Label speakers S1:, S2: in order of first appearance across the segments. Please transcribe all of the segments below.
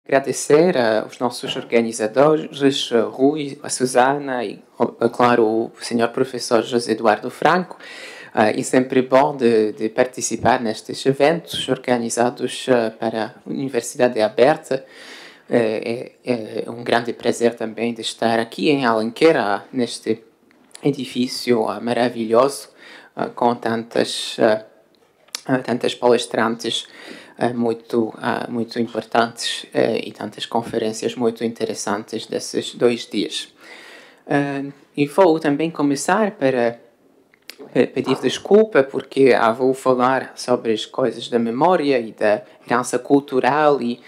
S1: agradecer aos nossos organizadores, Rui, a Susana e, claro, o senhor professor José Eduardo Franco. É sempre bom de participar nestes eventos organizados para a Universidade Aberta. É um grande prazer também de estar aqui em Alenquer, neste edifício maravilhoso, com tantas palestrantes muito importantes e tantas conferências muito interessantes desses 2 dias. E vou também começar para pedir desculpa porque vou falar sobre as coisas da memória e da herança cultural e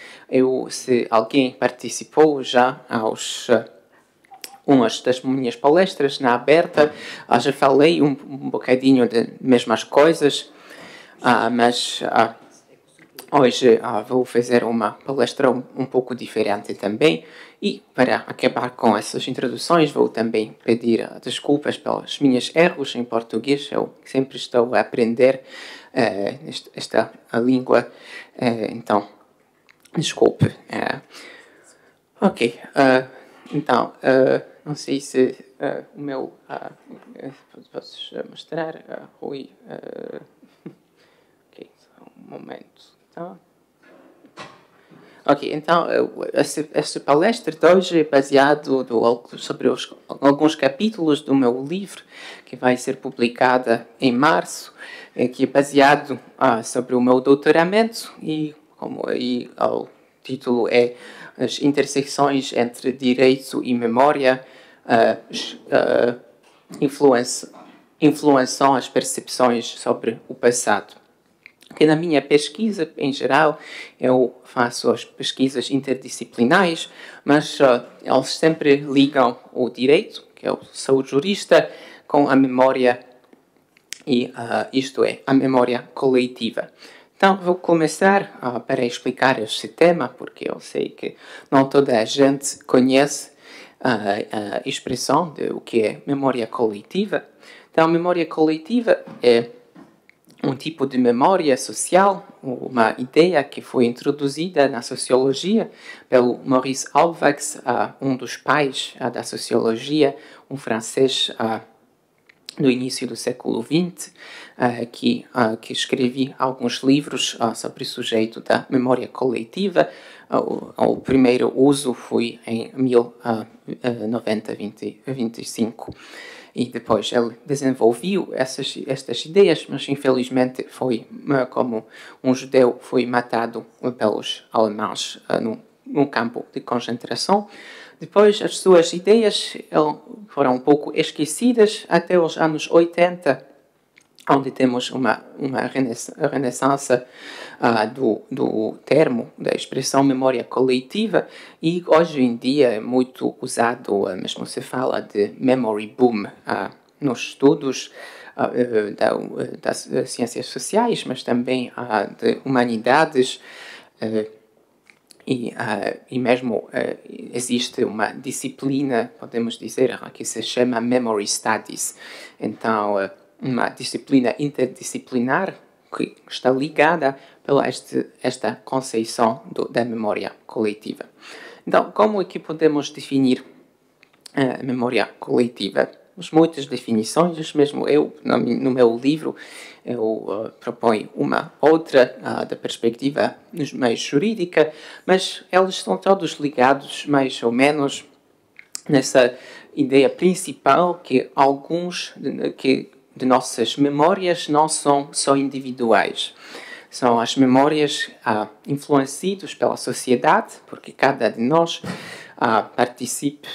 S1: se alguém participou já umas das minhas palestras na aberta, já falei um bocadinho de mesmas coisas, mas hoje vou fazer uma palestra um pouco diferente também. E para acabar com essas introduções, vou também pedir desculpas pelos meus erros em português. Eu sempre estou a aprender esta língua, então, desculpe. Ok, então, não sei se o meu... posso mostrar, Rui? Ok, só um momento. Então... Ok, então, esta palestra de hoje é baseado sobre alguns capítulos do meu livro, que vai ser publicada em março, que é baseado sobre o meu doutoramento, e o título é As Intersecções entre Direito e Memória influenciam as percepções sobre o passado. Que na minha pesquisa, em geral, eu faço as pesquisas interdisciplinares, mas eles sempre ligam o direito, que eu sou jurista, com a memória, e isto é, a memória coletiva. Então, vou começar para explicar este tema, porque eu sei que não toda a gente conhece a expressão de o que é memória coletiva. Então, memória coletiva é um tipo de memória social, uma ideia que foi introduzida na sociologia pelo Maurice Halbwachs, um dos pais da sociologia, um francês no início do século XX, que escreveu alguns livros sobre o sujeito da memória coletiva. O primeiro uso foi em 1925. E depois ele desenvolveu estas ideias, mas infelizmente foi como um judeu foi matado pelos alemães num campo de concentração. Depois as suas ideias foram um pouco esquecidas até os anos 80, onde temos uma renascença do termo, da expressão memória coletiva, e hoje em dia é muito usado, mesmo se fala de memory boom nos estudos das ciências sociais, mas também de humanidades, e mesmo existe uma disciplina, podemos dizer, que se chama Memory Studies. Então, uma disciplina interdisciplinar que está ligada pela esta conceito da memória coletiva. Então, como é que podemos definir a memória coletiva? Temos muitas definições, mesmo eu, no meu livro, eu proponho uma outra da perspectiva mais jurídica, mas eles estão todos ligados, mais ou menos, nessa ideia principal que alguns de nossas memórias não são só individuais. São as memórias influenciadas pela sociedade, porque cada de nós participa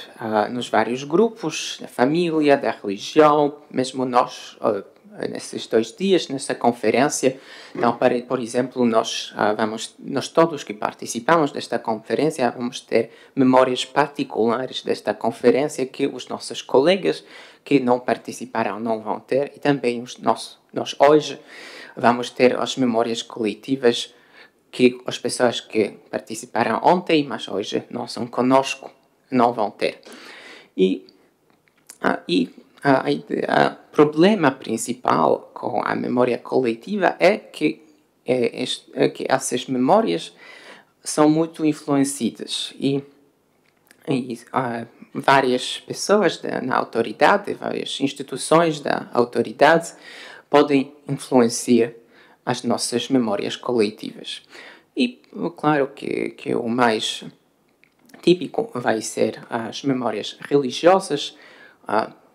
S1: nos vários grupos, da família, da religião, mesmo nós, nesses 2 dias, nessa conferência. Então, por exemplo, nós todos que participamos desta conferência vamos ter memórias particulares desta conferência que os nossos colegas que não participaram não vão ter, e também nós hoje vamos ter as memórias coletivas que as pessoas que participaram ontem, mas hoje não são conosco, não vão ter. E o problema principal com a memória coletiva é que essas memórias são muito influenciadas e várias pessoas na autoridade, várias instituições da autoridade podem influenciar as nossas memórias coletivas. E claro que o mais típico vai ser as memórias religiosas.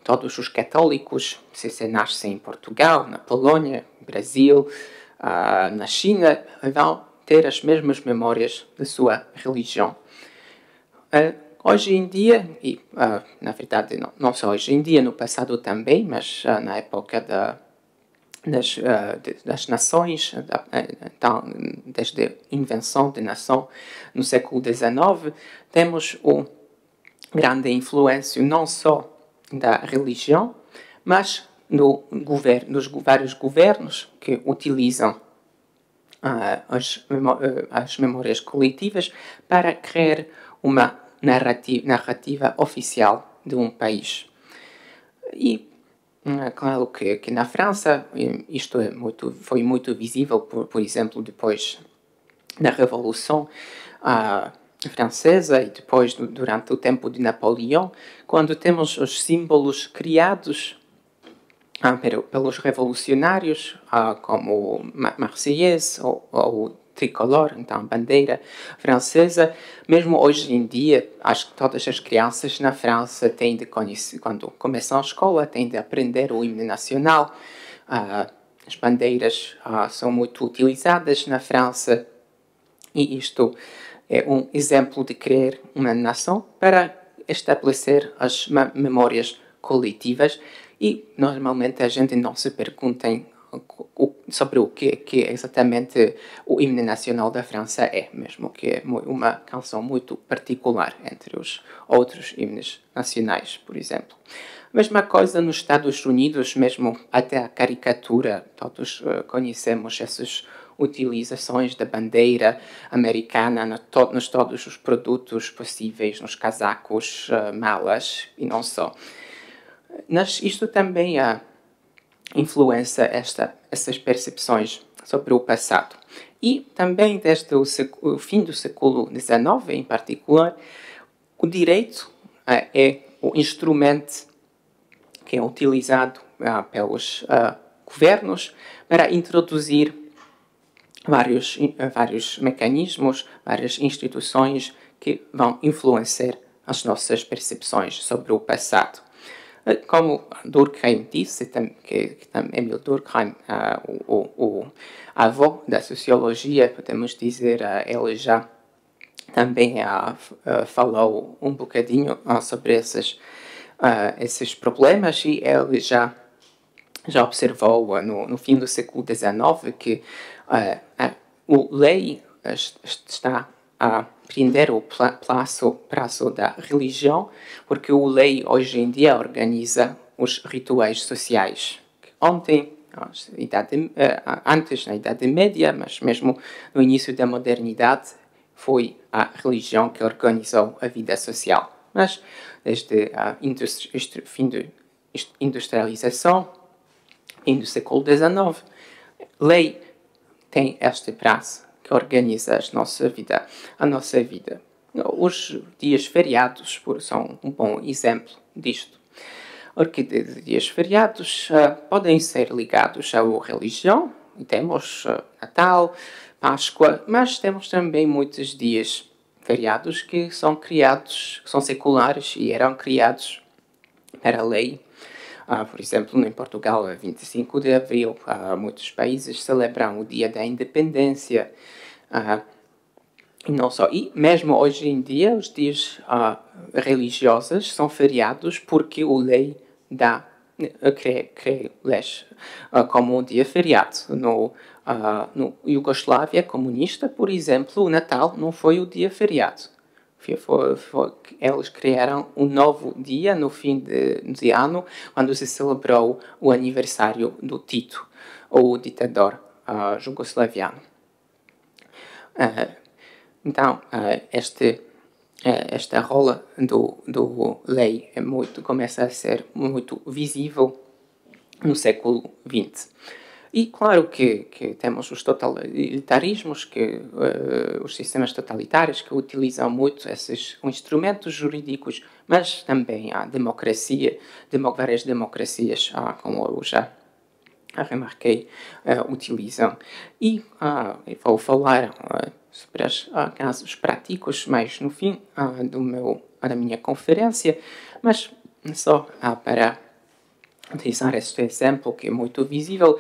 S1: Todos os católicos, se você nasce em Portugal, na Polónia, Brasil, na China, vão ter as mesmas memórias da sua religião. Hoje em dia, e na verdade não só hoje em dia, no passado também, mas na época das nações, então, desde a invenção da nação no século XIX, temos uma grande influência não só da religião, mas dos vários governos que utilizam as memórias coletivas para criar uma narrativa oficial de um país. E claro que na França isto foi muito visível, por exemplo, depois da Revolução Francesa e depois durante o tempo de Napoleão, quando temos os símbolos criados pelos revolucionários, como o Marseillaise ou o tricolor, então a bandeira francesa. Mesmo hoje em dia, acho que todas as crianças na França têm de conhecer, quando começam a escola, têm de aprender o hino nacional. As bandeiras são muito utilizadas na França e isto é um exemplo de criar uma nação para estabelecer as memórias coletivas. E normalmente a gente não se pergunta sobre o que exatamente o hino nacional da França é, mesmo que é uma canção muito particular entre os outros hinos nacionais, por exemplo. Mesma coisa nos Estados Unidos, mesmo até a caricatura, todos conhecemos essas utilizações da bandeira americana nos todos os produtos possíveis, nos casacos, malas e não só. Mas isto também influencia essas percepções sobre o passado. E também desde o fim do século XIX, em particular, o direito é o instrumento que é utilizado pelos governos para introduzir vários mecanismos, várias instituições que vão influenciar as nossas percepções sobre o passado. Como Durkheim disse, que Emil Durkheim, o avô da sociologia, podemos dizer, ele já também falou um bocadinho sobre esses problemas e ele já observou no fim do século XIX que o lei está a prender o prazo da religião, porque o lei hoje em dia organiza os rituais sociais. Antes, na Idade Média, mas mesmo no início da modernidade, foi a religião que organizou a vida social. Mas desde o fim da industrialização, fim do século XIX, a lei tem este prazo que organiza a nossa vida. Os dias feriados são um bom exemplo disto. Porque dias feriados podem ser ligados à religião, temos Natal, Páscoa, mas temos também muitos dias feriados que são seculares e eram criados para a lei. Por exemplo, em Portugal, 25 de abril, muitos países celebram o Dia da Independência. E não só. E mesmo hoje em dia, os dias religiosos são feriados porque a lei cria-les como um dia feriado. No Iugoslávia comunista, por exemplo, o Natal não foi o dia feriado. Eles criaram um novo dia no fim de ano, quando se celebrou o aniversário do Tito, o ditador jugoslaviano. Então, esta rola do lei começa a ser muito visível no século XX. E claro que temos os totalitarismos, os sistemas totalitários que utilizam muito esses instrumentos jurídicos, mas também a democracia, várias democracias, como eu já remarquei, utilizam. E vou falar sobre os casos práticos mais no fim da minha conferência, mas só para utilizar este exemplo que é muito visível,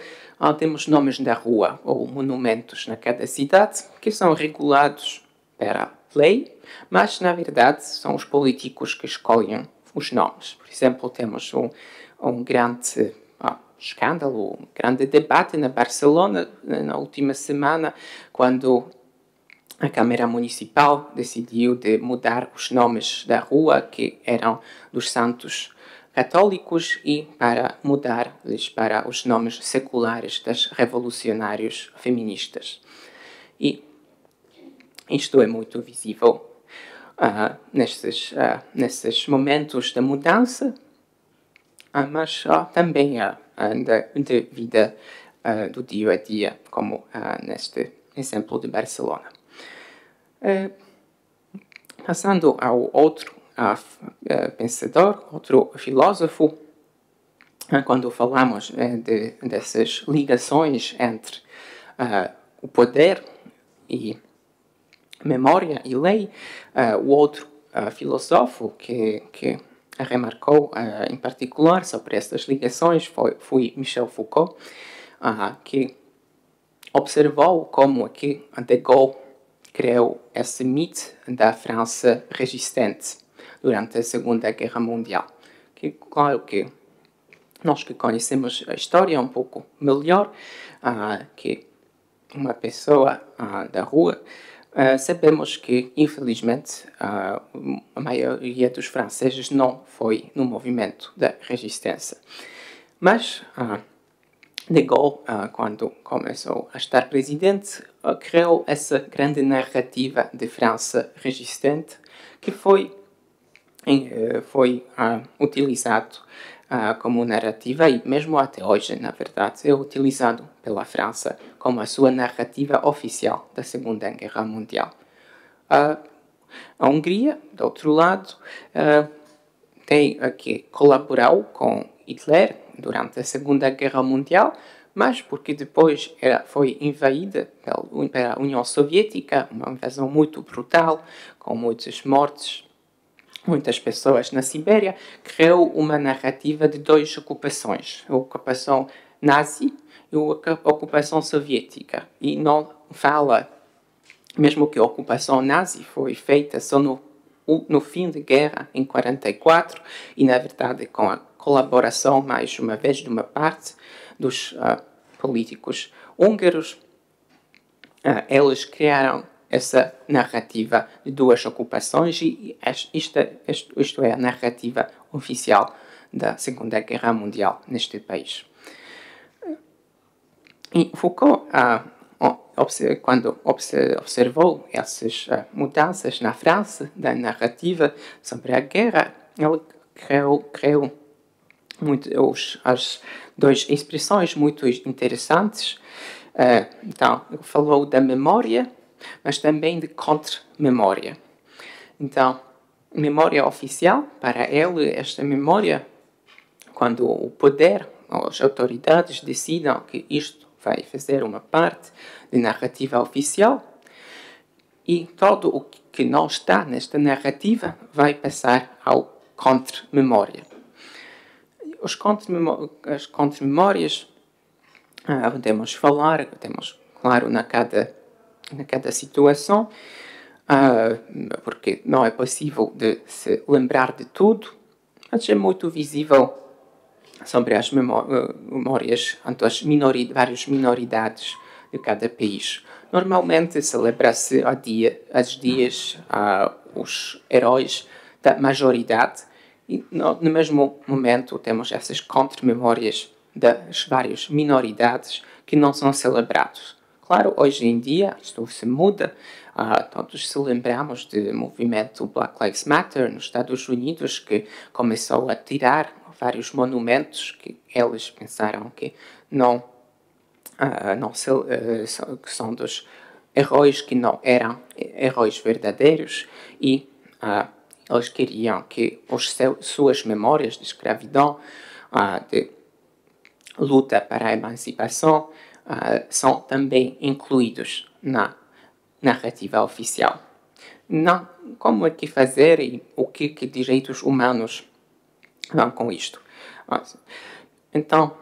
S1: temos nomes da rua ou monumentos na cada cidade que são regulados pela lei, mas na verdade são os políticos que escolhem os nomes. Por exemplo, temos um grande escândalo, um grande debate na Barcelona na última semana, quando a Câmara Municipal decidiu de mudar os nomes da rua, que eram dos santos católicos, e para mudar-lhes para os nomes seculares das revolucionários feministas. E isto é muito visível nesses momentos da mudança, mas também da vida do dia a dia, como neste exemplo de Barcelona. Passando ao outro pensador, outro filósofo, quando falamos dessas ligações entre o poder e memória e lei, o outro filósofo que remarcou em particular sobre essas ligações foi Michel Foucault, que observou como que De Gaulle criou esse mito da França resistente durante a Segunda Guerra Mundial. Que, claro que nós que conhecemos a história um pouco melhor, que uma pessoa da rua, sabemos que, infelizmente, a maioria dos franceses não foi no movimento da resistência. Mas De Gaulle, quando começou a estar presidente, criou essa grande narrativa de França resistente que foi utilizado como narrativa, e mesmo até hoje, na verdade, é utilizado pela França como a sua narrativa oficial da Segunda Guerra Mundial. A Hungria, do outro lado, que colaborou com Hitler durante a Segunda Guerra Mundial, mas porque depois foi invadida pela União Soviética, uma invasão muito brutal, com muitas mortes, muitas pessoas na Sibéria, criou uma narrativa de duas ocupações, a ocupação nazi e a ocupação soviética. E não fala, mesmo que a ocupação nazi foi feita só no fim da guerra, em 1944, e na verdade com a colaboração, mais uma vez, de uma parte dos políticos húngaros, eles criaram essa narrativa de duas ocupações, e isto é a narrativa oficial da Segunda Guerra Mundial neste país. E Foucault, quando observou essas mudanças na França, da narrativa sobre a guerra, ele criou as duas expressões muito interessantes. Então, ele falou da memória, mas também de contra-memória. Então, memória oficial, para ele, esta memória, quando o poder ou as autoridades decidam que isto vai fazer uma parte de narrativa oficial, e todo o que não está nesta narrativa vai passar ao contra-memória. As contra-memórias podemos falar, claro, na cada situação, porque não é possível de se lembrar de tudo, mas é muito visível sobre as memórias entre as várias minoridades de cada país. Normalmente celebra-se aos dias os heróis da majoridade, e no mesmo momento temos essas contra-memórias das várias minoridades que não são celebrados. Claro, hoje em dia isto se muda, todos celebramos do movimento Black Lives Matter nos Estados Unidos, que começou a tirar vários monumentos que eles pensaram que não não se, que são dos heróis que não eram heróis verdadeiros e eles queriam que suas memórias de escravidão, de luta para a emancipação, são também incluídos na narrativa oficial. Não, como é que fazer e o que direitos humanos vão com isto? Então,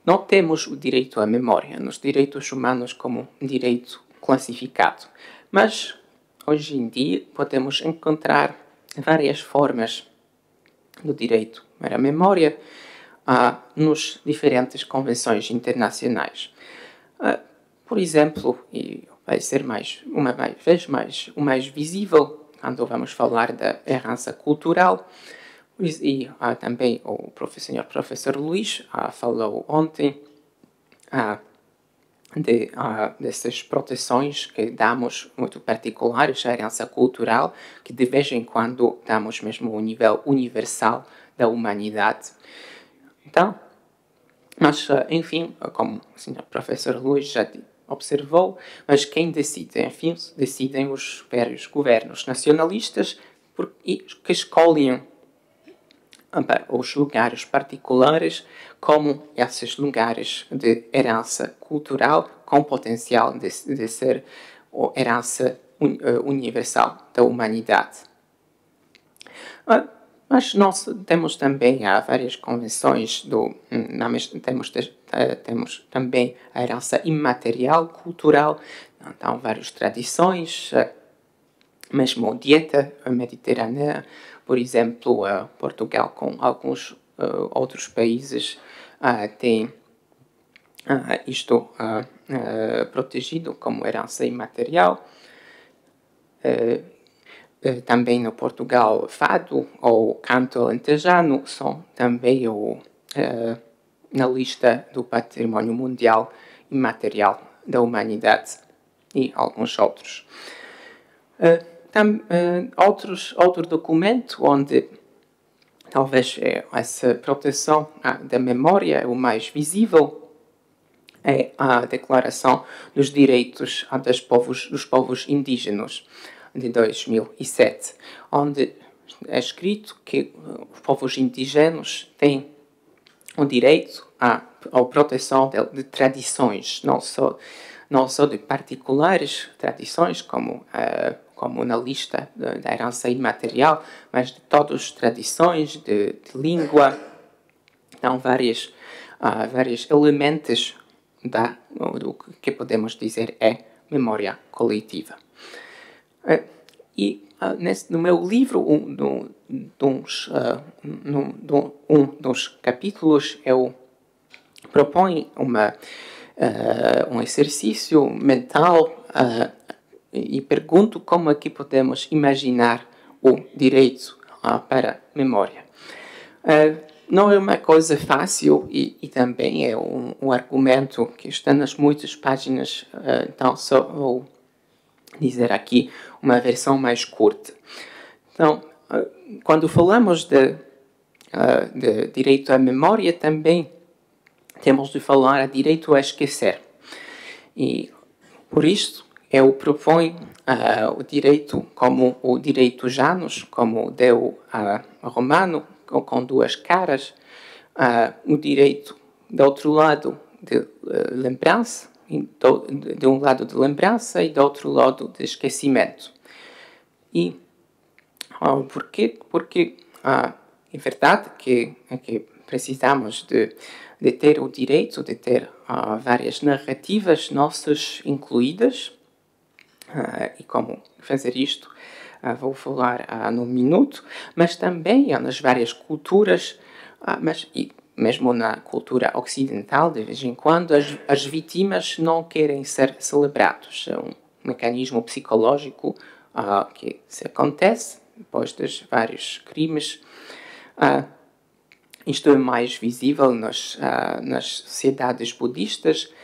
S1: não temos o direito à memória nos direitos humanos como um direito classificado, mas hoje em dia podemos encontrar várias formas do direito à memória nos diferentes convenções internacionais. Por exemplo, e vai ser uma vez mais o mais visível quando vamos falar da herança cultural, e também o professor Luís falou ontem dessas proteções que damos muito particulares à herança cultural, que de vez em quando damos mesmo o nível universal da humanidade. Então, mas, enfim, como o senhor professor Luís já observou, mas quem decide, enfim, decidem os vários governos nacionalistas que escolhem os lugares particulares como esses lugares de herança cultural com potencial de ser herança universal da humanidade. Mas nós temos também várias convenções, temos também a herança imaterial cultural, então várias tradições, mesmo dieta mediterrânea, por exemplo, Portugal com alguns outros países tem isto protegido como herança imaterial. Também no Portugal, fado ou canto alentejano são também na lista do património mundial imaterial da humanidade e alguns outros. Outro documento onde talvez essa proteção da memória é o mais visível é a Declaração dos Direitos dos Povos Indígenas de 2007, onde é escrito que os povos indígenas têm o direito à proteção de tradições, não só de particulares tradições, como na lista da herança imaterial, mas de todas as tradições, de língua, então vários elementos do que podemos dizer é memória coletiva. E no meu livro, um dos capítulos, eu proponho um exercício mental e pergunto como é que podemos imaginar o direito para a memória. Não é uma coisa fácil e também é um argumento que está nas muitas páginas, então só vou dizer aqui uma versão mais curta. Então, quando falamos de direito à memória, também temos de falar de direito a esquecer. E, por isto, eu proponho o direito como o direito Janus, como deu Romano, com duas caras, o direito, do outro lado, de lembrança, de um lado de lembrança e do outro lado de esquecimento. E por quê? Porque é verdade que precisamos de ter o direito de ter várias narrativas nossas incluídas, e como fazer isto vou falar num minuto, mas também nas várias culturas, e mesmo na cultura ocidental, de vez em quando, as vítimas não querem ser celebradas. É um mecanismo psicológico que se acontece depois dos vários crimes. Isto é mais visível nas sociedades budistas,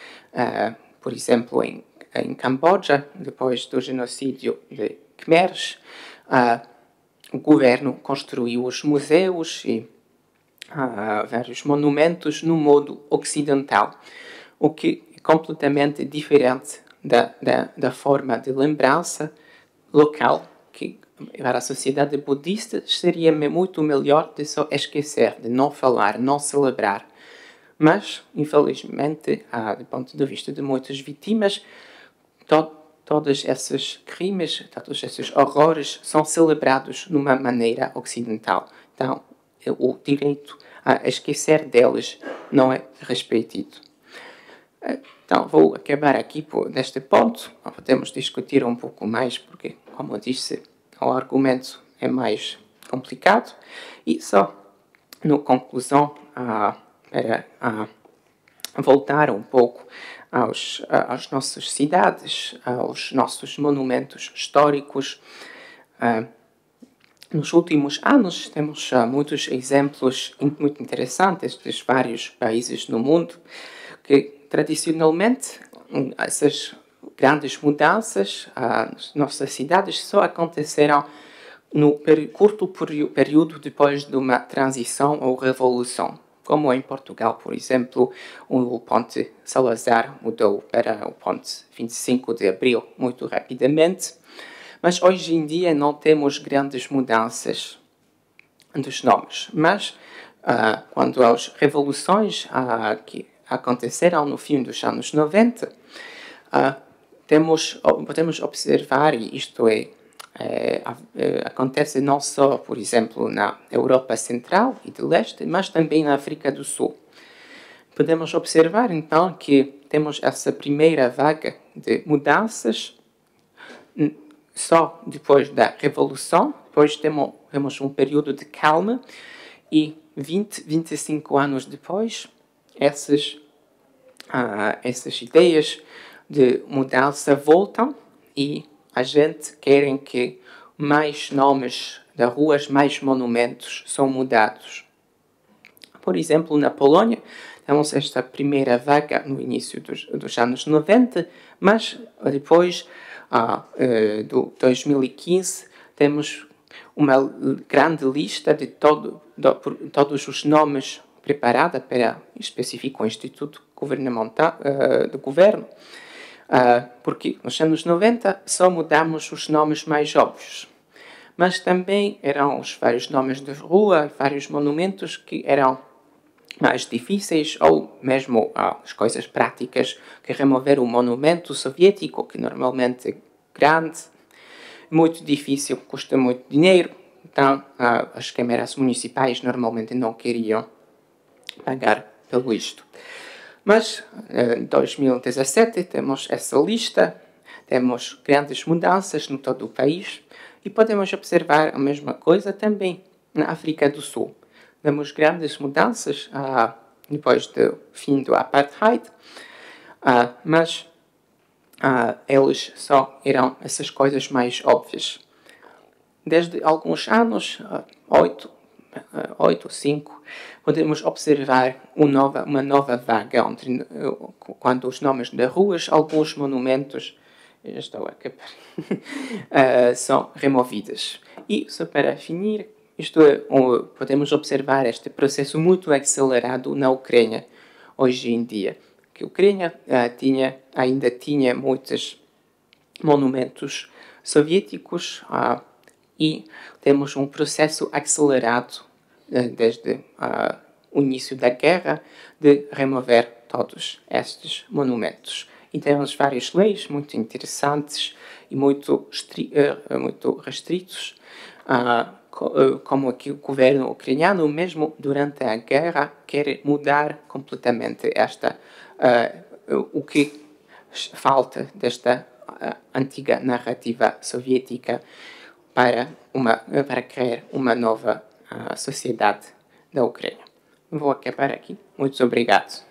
S1: por exemplo, em Camboja, depois do genocídio de Khmers, o governo construiu os museus e vários monumentos no modo ocidental, o que completamente diferente da forma de lembrança local, que para a sociedade budista seria muito melhor de só esquecer, de não falar, não celebrar. Mas, infelizmente, do ponto de vista de muitas vítimas, todos esses crimes, todos esses horrores são celebrados de uma maneira ocidental. Então, o direito a esquecer deles não é respeitado. Então, vou acabar aqui neste ponto. Podemos discutir um pouco mais, porque, como eu disse, o argumento é mais complicado. E só, na conclusão, para voltar um pouco às nossas cidades, aos nossos monumentos históricos. Nos últimos anos, temos muitos exemplos muito interessantes dos vários países no mundo que, tradicionalmente, essas grandes mudanças nas nossas cidades só aconteceram no curto período depois de uma transição ou revolução. Como em Portugal, por exemplo, o Ponte Salazar mudou para o Ponte 25 de Abril muito rapidamente. Mas hoje em dia não temos grandes mudanças dos nomes. Mas quando as revoluções que aconteceram no fim dos anos 90, podemos observar, e isto acontece não só, por exemplo, na Europa Central e de Leste, mas também na África do Sul. Podemos observar, então, que temos essa primeira vaga de mudanças só depois da Revolução. Depois temos um período de calma e 25 anos depois, essas ideias de mudança voltam e a gente quer que mais nomes de ruas, mais monumentos são mudados. Por exemplo, na Polónia, temos esta primeira vaga no início dos anos 90, mas depois, do 2015, temos uma grande lista de todos os nomes preparada para específico Instituto Governamental do Governo, porque nos anos 90 só mudamos os nomes mais óbvios. Mas também eram os vários nomes de rua, vários monumentos que eram mais difíceis, ou mesmo as coisas práticas, que remover um monumento soviético, que normalmente é grande, muito difícil, custa muito dinheiro. Então, as câmaras municipais normalmente não queriam pagar pelo isto. Mas, em 2017, temos essa lista, temos grandes mudanças no todo o país e podemos observar a mesma coisa também na África do Sul. Temos grandes mudanças depois do fim do Apartheid, mas eles só eram essas coisas mais óbvias. Desde alguns anos, 8 ou 5, podemos observar uma nova vaga quando os nomes de ruas, alguns monumentos, já estou a acabar, são removidos. E, só para finir, podemos observar este processo muito acelerado na Ucrânia hoje em dia. Que a Ucrânia ainda tinha muitos monumentos soviéticos e temos um processo acelerado desde o início da guerra de remover todos estes monumentos. E temos várias leis muito interessantes e muito restritos, como aqui o governo ucraniano, mesmo durante a guerra, quer mudar completamente o que falta desta antiga narrativa soviética para criar uma nova sociedade da Ucrânia. Vou acabar aqui. Muito obrigado.